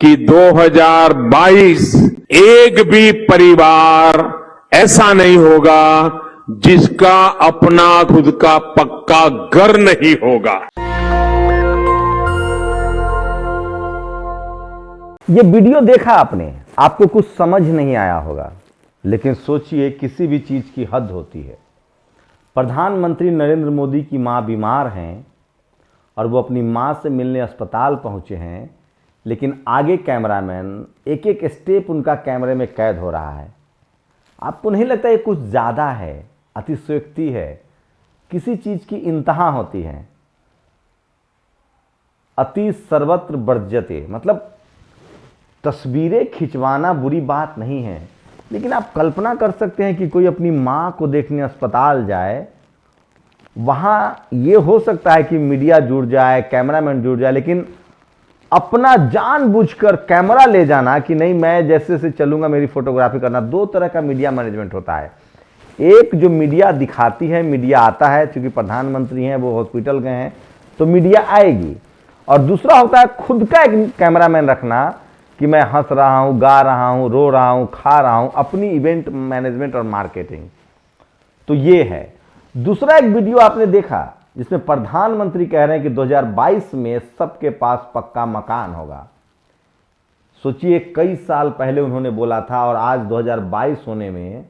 कि 2022 एक भी परिवार ऐसा नहीं होगा जिसका अपना खुद का पक्का घर नहीं होगा। ये वीडियो देखा आपने, आपको कुछ समझ नहीं आया होगा, लेकिन सोचिए किसी भी चीज की हद होती है। प्रधानमंत्री नरेंद्र मोदी की मां बीमार हैं और वो अपनी मां से मिलने अस्पताल पहुंचे हैं, लेकिन आगे कैमरामैन एक एक स्टेप उनका कैमरे में कैद हो रहा है। आपको नहीं लगता ये कुछ ज़्यादा है, अतिशयोक्ति है? किसी चीज़ की इंतहा होती है। अति सर्वत्र वर्ज्यते, मतलब तस्वीरें खिंचवाना बुरी बात नहीं है, लेकिन आप कल्पना कर सकते हैं कि कोई अपनी माँ को देखने अस्पताल जाए, वहाँ ये हो सकता है कि मीडिया जुड़ जाए, कैमरामैन जुड़ जाए, लेकिन अपना जानबूझकर कैमरा ले जाना कि नहीं मैं जैसे से चलूंगा, मेरी फोटोग्राफी करना। दो तरह का मीडिया मैनेजमेंट होता है। एक जो मीडिया दिखाती है, मीडिया आता है, क्योंकि प्रधानमंत्री हैं, वो हॉस्पिटल गए हैं तो मीडिया आएगी, और दूसरा होता है खुद का एक कैमरामैन रखना कि मैं हंस रहा हूं, गा रहा हूं, रो रहा हूं, खा रहा हूं, अपनी इवेंट मैनेजमेंट और मार्केटिंग। तो ये है। दूसरा एक वीडियो आपने देखा जिसमें प्रधानमंत्री कह रहे हैं कि 2022 में सबके पास पक्का मकान होगा। सोचिए, कई साल पहले उन्होंने बोला था और आज 2022 होने में,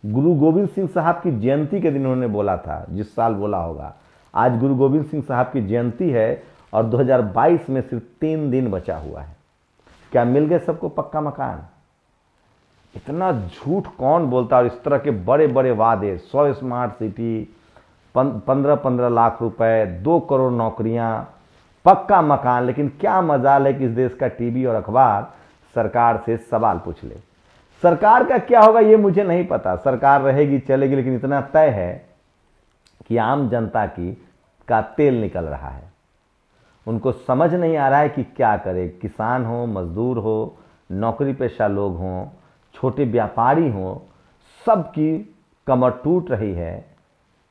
गुरु गोविंद सिंह साहब की जयंती के दिन उन्होंने बोला था, जिस साल बोला होगा। आज गुरु गोविंद सिंह साहब की जयंती है और 2022 में सिर्फ 3 दिन बचा हुआ है। क्या मिल गए सबको पक्का मकान? इतना झूठ कौन बोलता? और इस तरह के बड़े बड़े वादे, 100 स्मार्ट सिटी, 15-15 लाख रुपए, 2 करोड़ नौकरियां, पक्का मकान, लेकिन क्या मजाल है कि इस देश का टीवी और अखबार सरकार से सवाल पूछ ले। सरकार का क्या होगा ये मुझे नहीं पता, सरकार रहेगी चलेगी, लेकिन इतना तय है कि आम जनता का तेल निकल रहा है। उनको समझ नहीं आ रहा है कि क्या करे। किसान हो, मजदूर हो, नौकरी पेशा लोग हों, छोटे व्यापारी हों, सबकी कमर टूट रही है,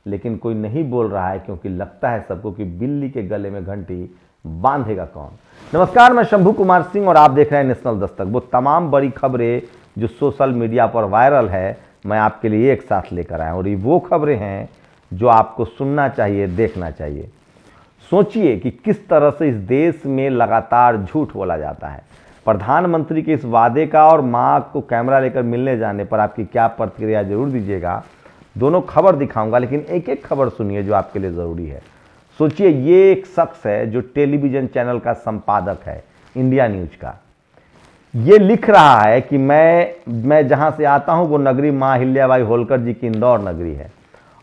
लेकिन कोई नहीं बोल रहा है, क्योंकि लगता है सबको कि बिल्ली के गले में घंटी बांधेगा कौन। नमस्कार, मैं शंभू कुमार सिंह और आप देख रहे हैं नेशनल दस्तक। वो तमाम बड़ी खबरें जो सोशल मीडिया पर वायरल है, मैं आपके लिए एक साथ लेकर आया, और ये वो खबरें हैं जो आपको सुनना चाहिए, देखना चाहिए। सोचिए कि किस तरह से इस देश में लगातार झूठ बोला जाता है। प्रधानमंत्री के इस वादे का और मां को कैमरा लेकर मिलने जाने पर आपकी क्या प्रतिक्रिया, जरूर दीजिएगा। दोनों खबर दिखाऊंगा, लेकिन एक एक खबर सुनिए जो आपके लिए जरूरी है। सोचिए, ये एक शख्स है जो टेलीविजन चैनल का संपादक है, इंडिया न्यूज का। ये लिख रहा है कि मैं जहां से आता हूं वो नगरी मां अहिल्याबाई होलकर जी की इंदौर नगरी है।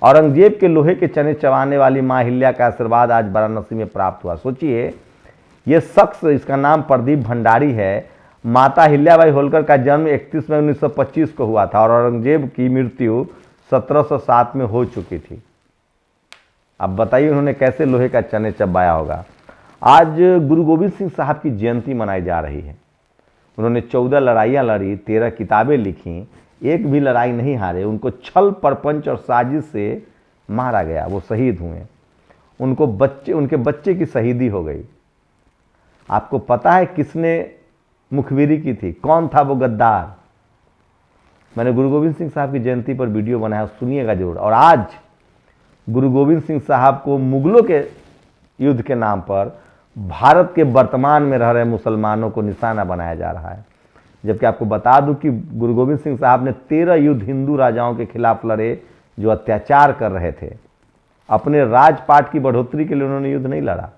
औरंगजेब के लोहे के चने चबाने वाली मां अहिल्या का आशीर्वाद आज वाराणसी में प्राप्त हुआ। सोचिए, ये शख्स, इसका नाम प्रदीप भंडारी है। माता अहिल्याबाई होलकर का जन्म 31 मई 1925 को हुआ था और औरंगजेब की मृत्यु 1707 में हो चुकी थी। अब बताइए उन्होंने कैसे लोहे का चने चबाया होगा। आज गुरु गोविंद सिंह साहब की जयंती मनाई जा रही है। उन्होंने 14 लड़ाइयां लड़ी, 13 किताबें लिखी, एक भी लड़ाई नहीं हारे। उनको छल, परपंच और साजिश से मारा गया, वो शहीद हुए। उनके बच्चे की शहीदी हो गई। आपको पता है किसने मुखबिरी की थी? कौन था वो गद्दार? मैंने गुरु गोविंद सिंह साहब की जयंती पर वीडियो बनाया, सुनिएगा जरूर। और आज गुरु गोविंद सिंह साहब को मुगलों के युद्ध के नाम पर भारत के वर्तमान में रह रहे मुसलमानों को निशाना बनाया जा रहा है। जबकि आपको बता दूं कि गुरु गोविंद सिंह साहब ने 13 युद्ध हिंदू राजाओं के खिलाफ लड़े जो अत्याचार कर रहे थे। अपने राजपाट की बढ़ोतरी के लिए उन्होंने युद्ध नहीं लड़ा,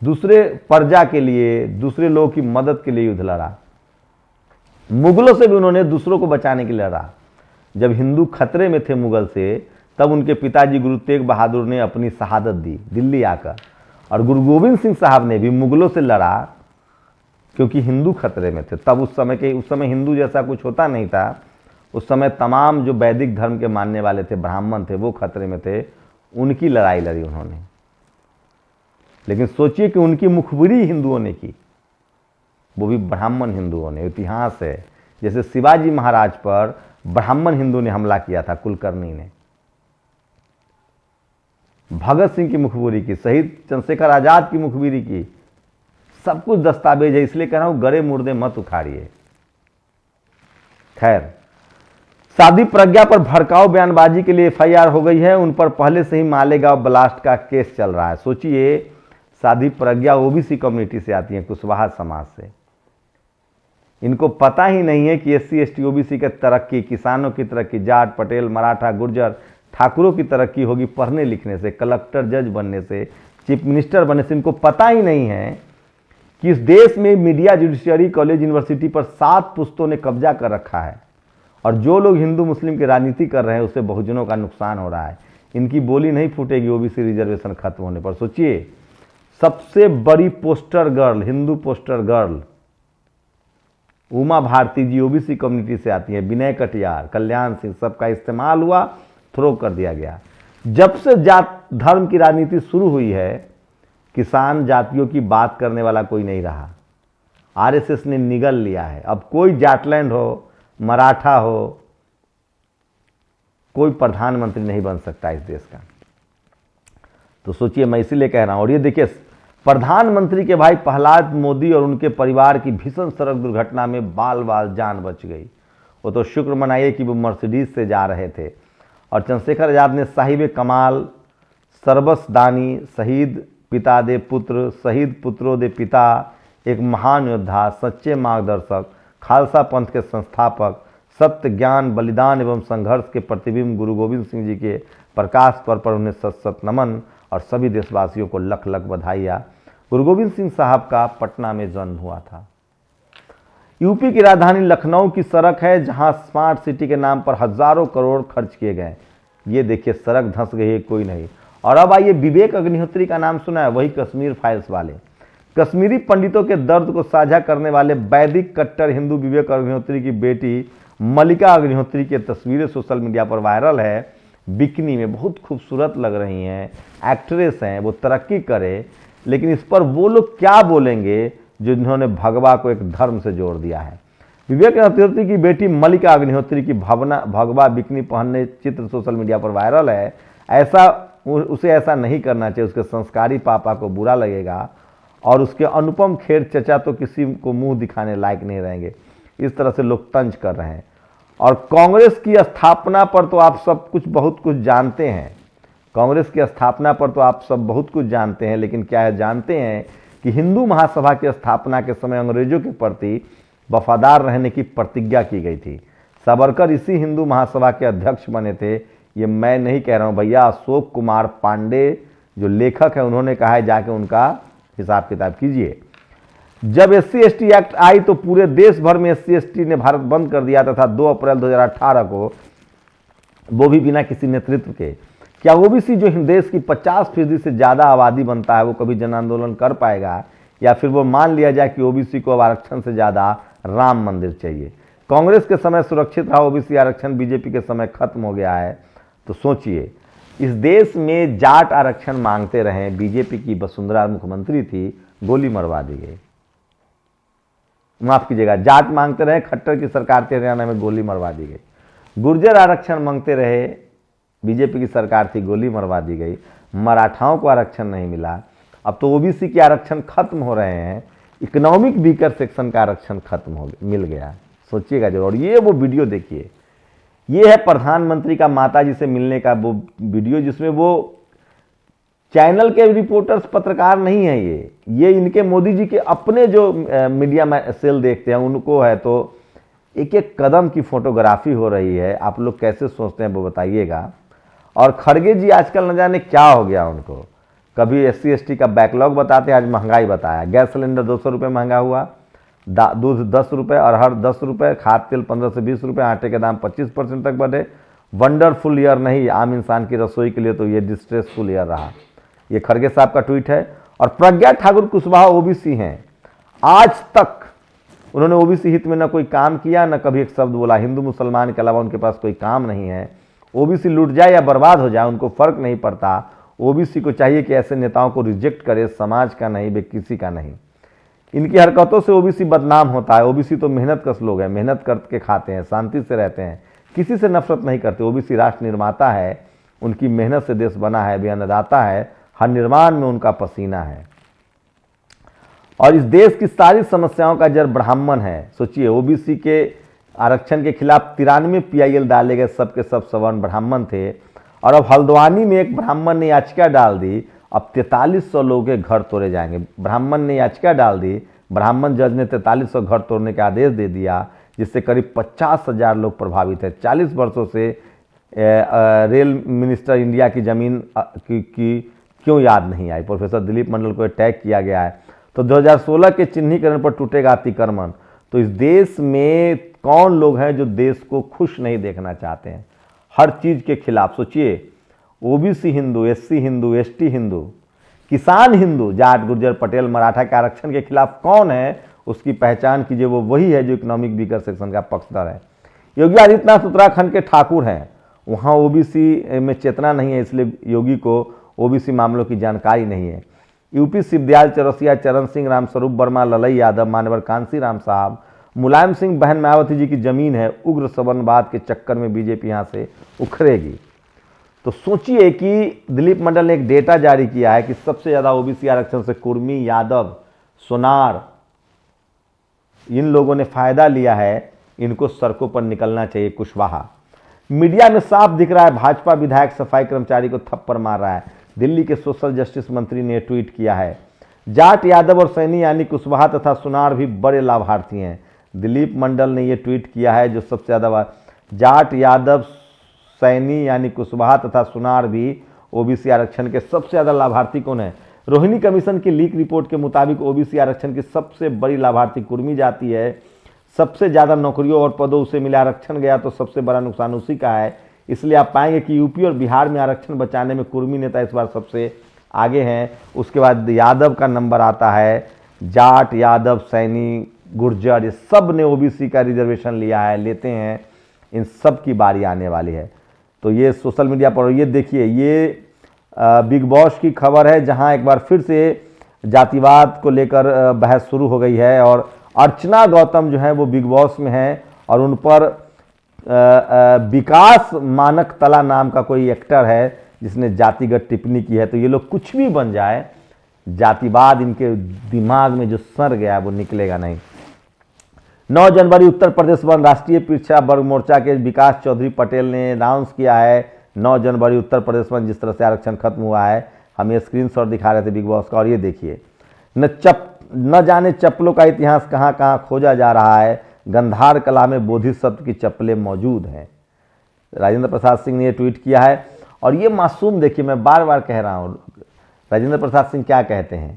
दूसरे प्रजा के लिए, दूसरे लोगों की मदद के लिए युद्ध लड़ा। मुगलों से भी उन्होंने दूसरों को बचाने के लिए लड़ा। जब हिंदू खतरे में थे मुगल से, तब उनके पिताजी गुरु तेग बहादुर ने अपनी शहादत दी दिल्ली आकर, और गुरु गोविंद सिंह साहब ने भी मुगलों से लड़ा, क्योंकि हिंदू खतरे में थे। तब उस समय हिंदू जैसा कुछ होता नहीं था। उस समय तमाम जो वैदिक धर्म के मानने वाले थे, ब्राह्मण थे, वो खतरे में थे। उनकी लड़ाई लड़ी उन्होंने। लेकिन सोचिए कि उनकी मुखबिरी हिंदुओं ने की, वो भी ब्राह्मण हिंदुओं ने। इतिहास है, जैसे शिवाजी महाराज पर ब्राह्मण हिंदू ने हमला किया था, कुलकर्णी ने। भगत सिंह की मुखबिरी की, शहीद चंद्रशेखर आजाद की मुखबिरी की, सब कुछ दस्तावेज है, इसलिए कह रहा हूं गड़े मुर्दे मत उखाड़िए। खैर, शादी प्रज्ञा पर भड़काऊ बयानबाजी के लिए एफआईआर हो गई है। उन पर पहले से ही मालेगांव ब्लास्ट का केस चल रहा है। सोचिए, शादी प्रज्ञा ओबीसी कम्युनिटी से आती है, कुशवाहा समाज से। इनको पता ही नहीं है कि एससी एसटी ओबीसी की तरक्की, किसानों की तरक्की, जाट पटेल मराठा गुर्जर ठाकुरों की तरक्की होगी पढ़ने लिखने से, कलेक्टर जज बनने से, चीफ मिनिस्टर बनने से। इनको पता ही नहीं है कि इस देश में मीडिया, जुडिशियरी, कॉलेज, यूनिवर्सिटी पर 7 पुश्तों ने कब्जा कर रखा है, और जो लोग हिंदू मुस्लिम की राजनीति कर रहे हैं उससे बहुजनों का नुकसान हो रहा है। इनकी बोली नहीं फूटेगी ओबीसी रिजर्वेशन खत्म होने पर। सोचिए, सबसे बड़ी poster girl, Hindu poster girl Uma Bharti ji OBC community से आती है। विनय कटियार, कल्याण सिंह, सबका इस्तेमाल हुआ, थ्रो कर दिया गया। जब से जात धर्म की राजनीति शुरू हुई है, किसान जातियों की बात करने वाला कोई नहीं रहा। आरएसएस ने निगल लिया है। अब कोई जाटलैंड हो, मराठा हो, कोई प्रधानमंत्री नहीं बन सकता इस देश का। तो सोचिए, मैं इसीलिए कह रहा हूं। और ये देखिए, प्रधानमंत्री के भाई प्रहलाद मोदी और उनके परिवार की भीषण सड़क दुर्घटना में बाल बाल जान बच गई। वो तो शुक्र मनाइए कि वो मर्सिडीज से जा रहे थे। और चंद्रशेखर आजाद ने साहिब कमाल, सर्वसदानी, शहीद पिता दे पुत्र, शहीद पुत्रों दे पिता, एक महान योद्धा, सच्चे मार्गदर्शक, खालसा पंथ के संस्थापक, सत्य ज्ञान बलिदान एवं संघर्ष के प्रतिबिंब गुरु गोविंद सिंह जी के प्रकाश पर्व पर उन्हें सत सत नमन और सभी देशवासियों को लख लख बधाइयाँ। गुरु गोविंद सिंह साहब का पटना में जन्म हुआ था। यूपी की राजधानी लखनऊ की सड़क है जहां स्मार्ट सिटी के नाम पर हजारों करोड़ खर्च किए गए। ये देखिए, सड़क धंस गई है, कोई नहीं। और अब आइए, विवेक अग्निहोत्री का नाम सुना है, वही कश्मीर फाइल्स वाले। कश्मीरी पंडितों के दर्द को साझा करने वाले वैदिक कट्टर हिंदू विवेक अग्निहोत्री की बेटी मल्लिका अग्निहोत्री की तस्वीरें सोशल मीडिया पर वायरल है। बिकनी में बहुत खूबसूरत लग रही हैं, एक्ट्रेस हैं, वो तरक्की करे, लेकिन इस पर वो लोग क्या बोलेंगे जिन्होंने भगवा को एक धर्म से जोड़ दिया है। विवेक अग्निहोत्री की बेटी मल्लिका अग्निहोत्री की भगवा बिकनी पहनने चित्र सोशल मीडिया पर वायरल है। उसे ऐसा नहीं करना चाहिए, उसके संस्कारी पापा को बुरा लगेगा और उसके अनुपम खेर चचा तो किसी को मुंह दिखाने लायक नहीं रहेंगे। इस तरह से लोग तंज कर रहे हैं। और कांग्रेस की स्थापना पर तो आप सब कुछ बहुत कुछ जानते हैं। कांग्रेस की स्थापना पर तो आप सब बहुत कुछ जानते हैं, लेकिन क्या है जानते हैं कि हिंदू महासभा की स्थापना के समय अंग्रेजों के प्रति वफादार रहने की प्रतिज्ञा की गई थी। सावरकर इसी हिंदू महासभा के अध्यक्ष बने थे। ये मैं नहीं कह रहा हूं भैया, अशोक कुमार पांडे जो लेखक है उन्होंने कहा है, जाके उनका हिसाब किताब कीजिए। जब एससी एसटी एक्ट आई तो पूरे देश भर में एससी एसटी ने भारत बंद कर दिया तथा 2 अप्रैल 2018 को, वो भी बिना किसी नेतृत्व के। क्या ओबीसी जो देश की 50% से ज्यादा आबादी बनता है वो कभी जन आंदोलन कर पाएगा, या फिर वो मान लिया जाए कि ओबीसी को अब आरक्षण से ज्यादा राम मंदिर चाहिए? कांग्रेस के समय सुरक्षित रहा ओबीसी आरक्षण, बीजेपी के समय खत्म हो गया है। तो सोचिए, इस देश में जाट आरक्षण मांगते रहे, बीजेपी की वसुंधरा मुख्यमंत्री थी, गोली मरवा दी गई। माफ कीजिएगा, जाट मांगते रहे, खट्टर की सरकार थी, हरियाणा में गोली मरवा दी गई। गुर्जर आरक्षण मांगते रहे, बीजेपी की सरकार थी, गोली मरवा दी गई। मराठाओं को आरक्षण नहीं मिला। अब तो ओबीसी के आरक्षण खत्म हो रहे हैं, इकोनॉमिक वीकर सेक्शन का आरक्षण खत्म मिल गया। सोचिएगा जरूर। ये वो वीडियो देखिए, ये है प्रधानमंत्री का माताजी से मिलने का वो वीडियो, जिसमें वो चैनल के रिपोर्टर्स पत्रकार नहीं है, ये इनके मोदी जी के अपने जो मीडिया में सेल देखते हैं उनको है। तो एक एक कदम की फोटोग्राफी हो रही है। आप लोग कैसे सोचते हैं वो बताइएगा। और खड़गे जी आजकल न जाने क्या हो गया उनको, कभी एससी एसटी का बैकलॉग बताते, आज महंगाई बताया। गैस सिलेंडर 200 रुपये महंगा हुआ, दूध 10 रुपये, अरहर 10 रुपये, खाद तेल 15 से 20 रुपये, आटे के दाम 25% तक बढ़े। वंडरफुल ईयर नहीं, आम इंसान की रसोई के लिए तो ये डिस्ट्रेसफुल ईयर रहा। ये खड़गे साहब का ट्वीट है। और प्रज्ञा ठाकुर कुशवाहा ओबीसी हैं। आज तक उन्होंने ओबीसी हित में न कोई काम किया, न कभी एक शब्द बोला। हिंदू मुसलमान के अलावा उनके पास कोई काम नहीं है। ओबीसी लूट जाए या बर्बाद हो जाए उनको फर्क नहीं पड़ता। ओबीसी को चाहिए कि ऐसे नेताओं को रिजेक्ट करे, समाज का नहीं, वे किसी का नहीं। इनकी हरकतों से ओबीसी बदनाम होता है। ओबीसी तो मेहनत कश लोग हैं, मेहनत करके खाते हैं, शांति से रहते हैं, किसी से नफरत नहीं करते। ओबीसी राष्ट्र निर्माता है, उनकी मेहनत से देश बना है, वे अन्नदाता है, हर निर्माण में उनका पसीना है। और इस देश की सारी समस्याओं का जड़ ब्राह्मण है। सोचिए, ओबीसी के आरक्षण के खिलाफ 93 PIL डाले गए, सबके सब सवर्ण ब्राह्मण थे। और अब हल्द्वानी में एक ब्राह्मण ने याचिका डाल दी, अब 4300 लोगों के घर तोड़े जाएंगे। ब्राह्मण ने याचिका डाल दी, ब्राह्मण जज ने 4300 घर तोड़ने का आदेश दे दिया, जिससे करीब 50,000 लोग प्रभावित है। 40 वर्षों से रेल मिनिस्टर इंडिया की जमीन की क्यों याद नहीं आई? प्रोफेसर दिलीप मंडल को अटैक किया गया है। तो 2016 के चिन्हीकरण पर टूटेगा अतिक्रमण। तो इस देश में कौन लोग हैं जो देश को खुश नहीं देखना चाहते हैं? हर चीज के खिलाफ। सोचिए, OBC Hindu, SC Hindu, ST Hindu, किसान हिंदू, जाट, गुर्जर, पटेल, मराठा के आरक्षण के खिलाफ कौन है, उसकी पहचान कीजिए। वो वही है जो इकोनॉमिक वीकर सेक्शन का पक्षधर है। योगी आदित्यनाथ उत्तराखंड के ठाकुर हैं, वहाँ ओबीसी में चेतना नहीं है, इसलिए योगी को ओबीसी मामलों की जानकारी नहीं है। यूपी शिवदयाल, चौरसिया, चरण सिंह, रामस्वरूप वर्मा, ललई यादव, मानवर कांसी राम साहब, मुलायम सिंह बहन मायावती जी की जमीन है। उग्र सवर्णवाद के चक्कर में बीजेपी यहाँ से उखड़ेगी। तो सोचिए कि दिलीप मंडल ने एक डेटा जारी किया है कि सबसे ज्यादा ओबीसी आरक्षण से कुर्मी, यादव, सोनार, इन लोगों ने फायदा लिया है। इनको सड़कों पर निकलना चाहिए। कुशवाहा। मीडिया में साफ दिख रहा है भाजपा विधायक सफाई कर्मचारी को थप्पड़ मार रहा है। दिल्ली के सोशल जस्टिस मंत्री ने ट्वीट किया है। जाट, यादव और सैनी यानी कुशवाहा तथा सुनार भी बड़े लाभार्थी हैं। दिलीप मंडल ने यह ट्वीट किया है। जो सबसे ज्यादा जाट, यादव, सैनी यानी कुशवाहा तथा सुनार भी ओबीसी आरक्षण के सबसे ज्यादा लाभार्थी कौन है? रोहिणी कमीशन की लीक रिपोर्ट के मुताबिक ओबीसी आरक्षण की सबसे बड़ी लाभार्थी कुर्मी जाति है। सबसे ज्यादा नौकरियों और पदों उसे मिला। आरक्षण गया तो सबसे बड़ा नुकसान उसी का है। इसलिए आप पाएंगे कि यूपी और बिहार में आरक्षण बचाने में कुर्मी नेता इस बार सबसे आगे हैं। उसके बाद यादव का नंबर आता है। जाट, यादव, सैनी, गुर्जर, ये सब ने ओबीसी का रिजर्वेशन लिया है, लेते हैं। इन सब की बारी आने वाली है। तो ये सोशल मीडिया पर, ये देखिए, ये बिग बॉस की खबर है, जहां एक बार फिर से जातिवाद को लेकर बहस शुरू हो गई है। और अर्चना गौतम जो है वो बिग बॉस में है और उन पर विकास मानक तला नाम का कोई एक्टर है जिसने जातिगत टिप्पणी की है। तो ये लोग कुछ भी बन जाए, जातिवाद इनके दिमाग में जो सर गया है वो निकलेगा नहीं। 9 जनवरी उत्तर प्रदेश बंद। राष्ट्रीय पिछड़ा वर्ग मोर्चा के विकास चौधरी पटेल ने अनाउंस किया है 9 जनवरी उत्तर प्रदेश बंद। जिस तरह से आरक्षण खत्म हुआ है, हम ये स्क्रीनशॉट दिखा रहे थे बिग बॉस का। और ये देखिए, न जाने चप्पलों का इतिहास कहाँ कहाँ खोजा जा रहा है। गंधार कला में बोधिसत्व की चप्पलें मौजूद हैं। राजेंद्र प्रसाद सिंह ने यह ट्वीट किया है। और ये मासूम, देखिए, मैं बार बार कह रहा हूँ, राजेंद्र प्रसाद सिंह क्या कहते हैं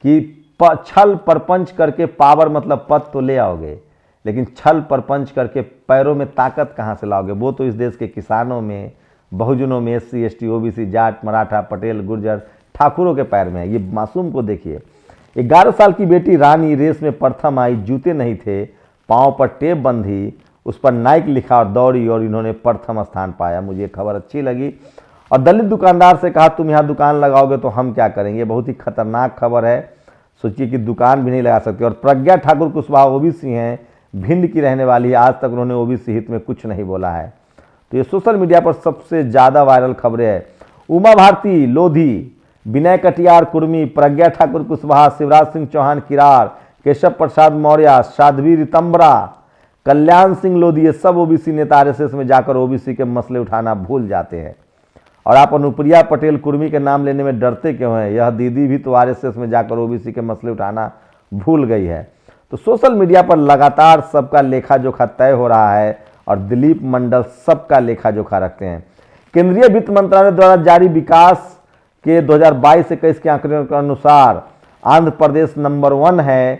कि छल परपंच करके पावर मतलब पद तो ले आओगे, लेकिन छल परपंच करके पैरों में ताकत कहाँ से लाओगे? वो तो इस देश के किसानों में, बहुजनों में, SC, ST, OBC, Jat, Maratha, Patel, Gurjar, ठाकुरों के पैर में है। ये मासूम को देखिए। 11 साल की बेटी रानी रेस में प्रथम आई, जूते नहीं थे, पांव पर टेप बंधी, उस पर नाइक लिखा और दौड़ी और इन्होंने प्रथम स्थान पाया। मुझे खबर अच्छी लगी। और दलित दुकानदार से कहा, तुम यहाँ दुकान लगाओगे तो हम क्या करेंगे? बहुत ही खतरनाक खबर है। सोचिए कि दुकान भी नहीं लगा सकते। और प्रज्ञा ठाकुर कुशवाहा ओबीसी हैं, भिंड की रहने वाली है। आज तक उन्होंने ओबीसी हित में कुछ नहीं बोला है। तो ये सोशल मीडिया पर सबसे ज्यादा वायरल खबरें हैं। उमा भारती लोधी, विनय कटियार कुर्मी, प्रज्ञा ठाकुर कुशवाहा, शिवराज सिंह चौहान किरार, केशव प्रसाद मौर्य, साध्वी रितंबरा, कल्याण सिंह लोधी, ये सब ओबीसी नेता आरएसएस में जाकर ओबीसी के मसले उठाना भूल जाते हैं। और आप अनुप्रिया पटेल कुर्मी के नाम लेने में डरते क्यों हैं? यह दीदी भी तो आरएसएस में जाकर ओबीसी के मसले उठाना भूल गई है। तो सोशल मीडिया पर लगातार सबका लेखा जोखा तय हो रहा है और दिलीप मंडल सबका लेखा जोखा रखते हैं। केंद्रीय वित्त मंत्रालय द्वारा जारी विकास के 2022-21 के आंकड़ों के अनुसार आंध्र प्रदेश नंबर 1 है।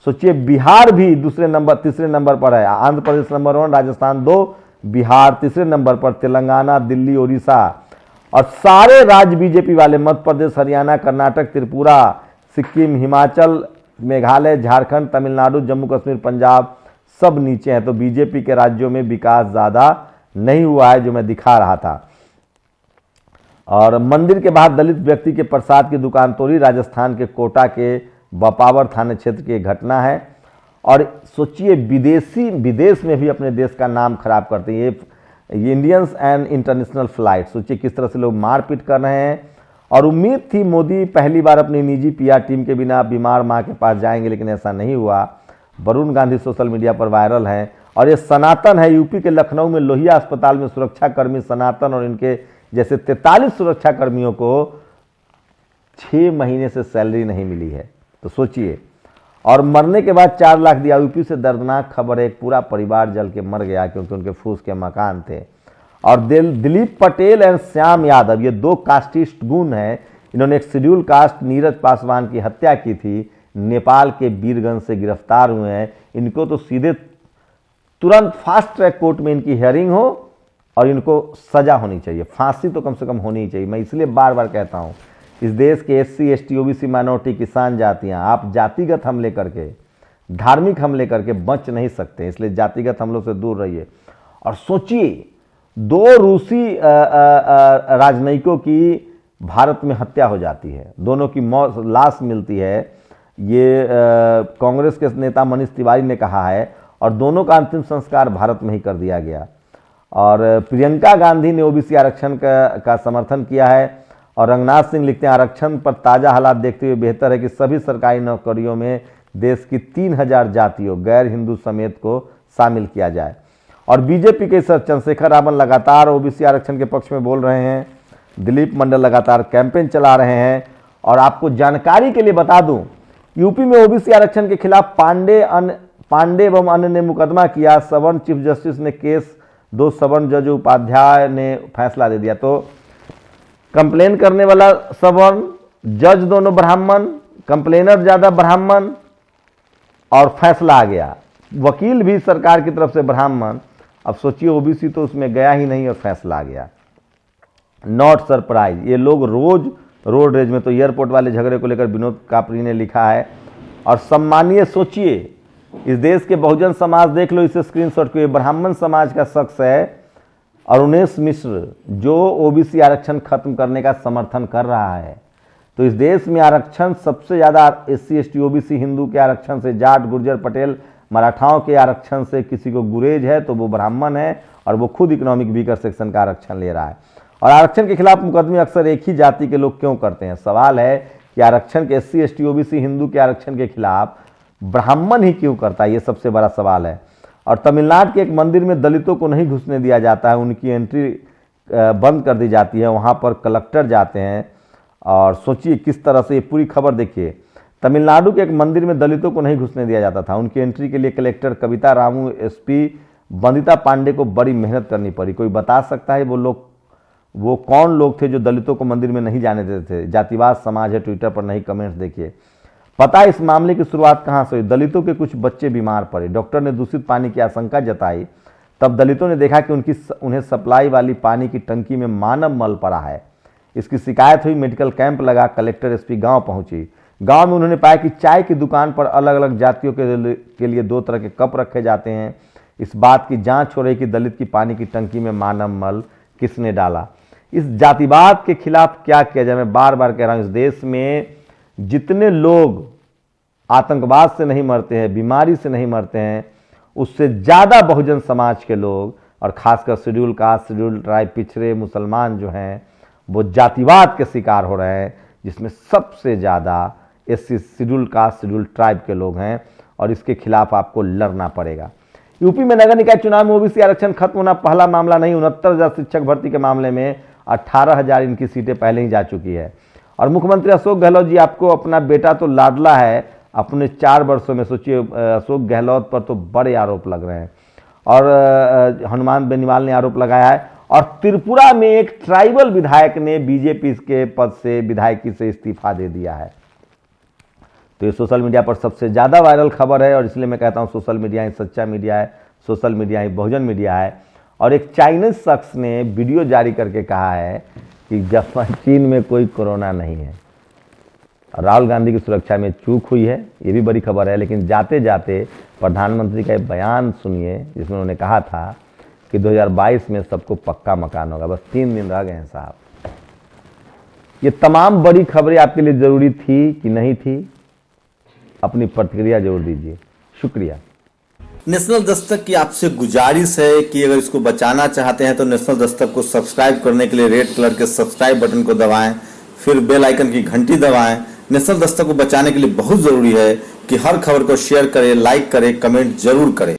सोचिए, बिहार भी तीसरे नंबर पर है। आंध्र प्रदेश नंबर 1, राजस्थान 2, बिहार तीसरे नंबर पर, तेलंगाना, दिल्ली, उड़ीसा और सारे राज्य बीजेपी वाले, मध्य प्रदेश, हरियाणा, कर्नाटक, त्रिपुरा, सिक्किम, हिमाचल, मेघालय, झारखंड, तमिलनाडु, जम्मू कश्मीर, पंजाब सब नीचे हैं। तो बीजेपी के राज्यों में विकास ज्यादा नहीं हुआ है, जो मैं दिखा रहा था। और मंदिर के बाहर दलित व्यक्ति के प्रसाद की दुकान तोड़ी, राजस्थान के कोटा के बपावर थाना क्षेत्र की घटना है। और सोचिए, विदेश में भी अपने देश का नाम खराब करते हैं ये इंडियंस एंड इंटरनेशनल फ्लाइट। सोचिए किस तरह से लोग मारपीट कर रहे हैं। और उम्मीद थी मोदी पहली बार अपनी निजी पीआर टीम के बिना बीमार मां के पास जाएंगे, लेकिन ऐसा नहीं हुआ। वरुण गांधी सोशल मीडिया पर वायरल हैं और ये सनातन है। यूपी के लखनऊ में लोहिया अस्पताल में सुरक्षाकर्मी सनातन और इनके जैसे 43 सुरक्षाकर्मियों को 6 महीने से सैलरी नहीं मिली है, तो सोचिए। और मरने के बाद 4 लाख दिया। यूपी से दर्दनाक खबर है, एक पूरा परिवार जल के मर गया क्योंकि उनके फूस के मकान थे। और दिलीप पटेल एंड श्याम यादव, ये 2 कास्टिस्ट गुण हैं। इन्होंने एक शेड्यूल कास्ट नीरज पासवान की हत्या की थी, नेपाल के वीरगंज से गिरफ्तार हुए हैं। इनको तो सीधे तुरंत फास्ट ट्रैक कोर्ट में इनकी हियरिंग हो और इनको सजा होनी चाहिए, फांसी तो कम से कम होनी ही चाहिए। मैं इसलिए बार बार कहता हूं, इस देश के SC ST OBC माइनॉरिटी किसान जातियां, आप जातिगत हमले करके, धार्मिक हमले करके बच नहीं सकते, इसलिए जातिगत हमलों से दूर रहिए। और सोचिए 2 रूसी राजनयिकों की भारत में हत्या हो जाती है, दोनों की लाश मिलती है। ये कांग्रेस के नेता मनीष तिवारी ने कहा है और दोनों का अंतिम संस्कार भारत में ही कर दिया गया। और प्रियंका गांधी ने OBC आरक्षण का समर्थन किया है। और रंगनाथ सिंह लिखते हैं, आरक्षण पर ताज़ा हालात देखते हुए बेहतर है कि सभी सरकारी नौकरियों में देश की 3000 जातियों गैर हिंदू समेत को शामिल किया जाए। और बीजेपी के सर चंद्रशेखर रावण लगातार OBC आरक्षण के पक्ष में बोल रहे हैं। दिलीप मंडल लगातार कैंपेन चला रहे हैं। और आपको जानकारी के लिए बता दूं, यूपी में OBC आरक्षण के खिलाफ पांडे एवं अन्य ने मुकदमा किया। सवर्ण चीफ जस्टिस ने केस 2 सवर्ण जज उपाध्याय ने फैसला दे दिया। तो कंप्लेन करने वाला सवर्ण, जज दोनों ब्राह्मण, कंप्लेनर ज्यादा ब्राह्मण और फैसला आ गया। वकील भी सरकार की तरफ से ब्राह्मण। अब सोचिए OBC तो उसमें गया ही नहीं और फैसला आ गया। नॉट सरप्राइज, ये लोग रोज रोड रेज में, तो एयरपोर्ट वाले झगड़े को लेकर विनोद कापरी ने लिखा है। और सम्मानीय, सोचिए इस देश के बहुजन समाज, देख लो इस स्क्रीनशॉट को, ये ब्राह्मण समाज का शख्स है अरुणेश मिश्र, जो OBC आरक्षण खत्म करने का समर्थन कर रहा है। तो इस देश में आरक्षण सबसे ज्यादा SC ST OBC हिंदू के आरक्षण से, जाट गुर्जर पटेल मराठाओं के आरक्षण से किसी को गुरेज है तो वो ब्राह्मण है और वो खुद इकोनॉमिक वीकर सेक्शन का आरक्षण ले रहा है। और आरक्षण के खिलाफ मुकदमे अक्सर एक ही जाति के लोग क्यों करते हैं? सवाल है कि आरक्षण के SC ST OBC हिंदू के आरक्षण के खिलाफ ब्राह्मण ही क्यों करता है, ये सबसे बड़ा सवाल है। और तमिलनाडु के एक मंदिर में दलितों को नहीं घुसने दिया जाता है, उनकी एंट्री बंद कर दी जाती है। वहाँ पर कलेक्टर जाते हैं और सोचिए किस तरह से, ये पूरी खबर देखिए। तमिलनाडु के एक मंदिर में दलितों को नहीं घुसने दिया जाता था, उनकी एंट्री के लिए कलेक्टर कविता रामू, SP बंदिता पांडे को बड़ी मेहनत करनी पड़ी। कोई बता सकता है वो कौन लोग थे जो दलितों को मंदिर में नहीं जाने देते थे? जातिवाद समाज है, ट्विटर पर नहीं कमेंट्स देखिए। पता है इस मामले की शुरुआत कहां से हुई? दलितों के कुछ बच्चे बीमार पड़े, डॉक्टर ने दूषित पानी की आशंका जताई। तब दलितों ने देखा कि उन्हें सप्लाई वाली पानी की टंकी में मानव मल पड़ा है। इसकी शिकायत हुई, मेडिकल कैंप लगा, कलेक्टर SP गांव पहुंची। गांव में उन्होंने पाया कि चाय की दुकान पर अलग अलग जातियों के लिए 2 तरह के कप रखे जाते हैं। इस बात की जांच हो रही कि दलित की पानी की टंकी में मानव मल किसने डाला। इस जातिवाद के खिलाफ क्या किया जाए? मैं बार बार कह रहा हूं, इस देश में जितने लोग आतंकवाद से नहीं मरते हैं, बीमारी से नहीं मरते हैं, उससे ज्यादा बहुजन समाज के लोग और खासकर शेड्यूल कास्ट, शेड्यूल ट्राइब, पिछड़े मुसलमान जो हैं वो जातिवाद के शिकार हो रहे हैं, जिसमें सबसे ज्यादा SC schedule caste, schedule tribe के लोग हैं। और इसके खिलाफ आपको लड़ना पड़ेगा। यूपी में नगर निकाय चुनाव में OBC आरक्षण खत्म होना पहला मामला नहीं। 69,000 शिक्षक भर्ती के मामले में 18,000 इनकी सीटें पहले ही जा चुकी है। और मुख्यमंत्री अशोक गहलोत जी, आपको अपना बेटा तो लाडला है, अपने 4 वर्षों में सोचिए अशोक गहलोत पर तो बड़े आरोप लग रहे हैं। और हनुमान बेनीवाल ने आरोप लगाया है। और त्रिपुरा में एक ट्राइबल विधायक ने बीजेपी के पद से, विधायकी से इस्तीफा दे दिया है। तो ये सोशल मीडिया पर सबसे ज्यादा वायरल खबर है। और इसलिए मैं कहता हूं सोशल मीडिया ही सच्चा मीडिया है, सोशल मीडिया ही बहुजन मीडिया है। और एक चाइनीज शख्स ने वीडियो जारी करके कहा है कि जापान, चीन में कोई कोरोना नहीं है। राहुल गांधी की सुरक्षा में चूक हुई है, ये भी बड़ी खबर है। लेकिन जाते जाते प्रधानमंत्री का एक बयान सुनिए, जिसमें उन्होंने कहा था कि 2022 में सबको पक्का मकान होगा। बस 3 दिन रह गए हैं साहब। ये तमाम बड़ी खबरें आपके लिए जरूरी थी कि नहीं थी? अपनी प्रतिक्रिया जरूर दीजिए। शुक्रिया। नेशनल दस्तक की आपसे गुजारिश है कि अगर इसको बचाना चाहते हैं तो नेशनल दस्तक को सब्सक्राइब करने के लिए रेड कलर के सब्सक्राइब बटन को दबाएं, फिर बेल आइकन की घंटी दबाएं। नेशनल दस्तक को बचाने के लिए बहुत जरूरी है कि हर खबर को शेयर करें, लाइक करें, कमेंट जरूर करें।